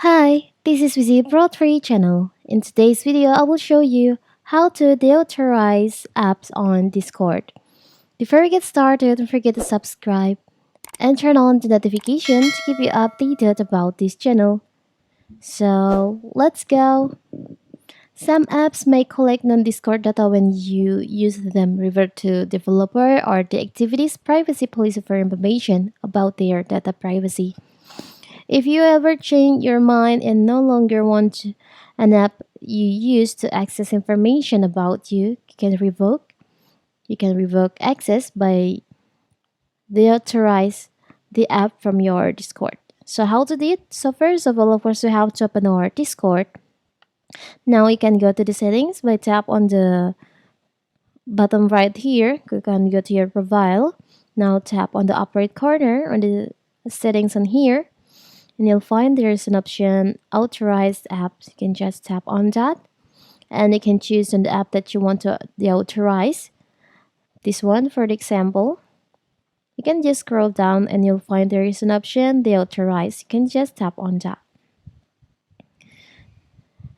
Hi, this is Vizi Pro 3 channel. In today's video, I will show you how to deauthorize apps on Discord. Before we get started, don't forget to subscribe and turn on the notification to keep you updated about this channel. So, let's go. Some apps may collect non-Discord data when you use them, revert to developer or the activity's privacy policy for information about their data privacy. If you ever change your mind and no longer want an app you use to access information about you, you can revoke access by deauthorize the app from your Discord. So how to do it? So first of all, of course, we have to open our Discord. Now you can go to the settings by tap on the bottom right here. You can go to your profile. Now tap on the upper right corner on the settings on here, and you'll find there's an option Authorized Apps. You can just tap on that, and you can choose on the app that you want to deauthorize. This one, for the example, you can just scroll down and you'll find there is an option deauthorize. You can just tap on that.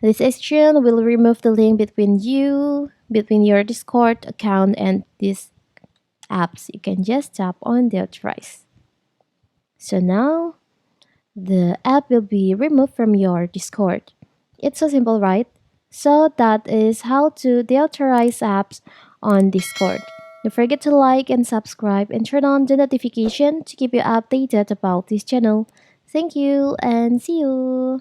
This action will remove the link between your Discord account and these apps. You can just tap on deauthorize. So now the app will be removed from your Discord. It's so simple, right? So that is how to deauthorize apps on Discord. Don't forget to like and subscribe and turn on the notification to keep you updated about this channel. Thank you and see you.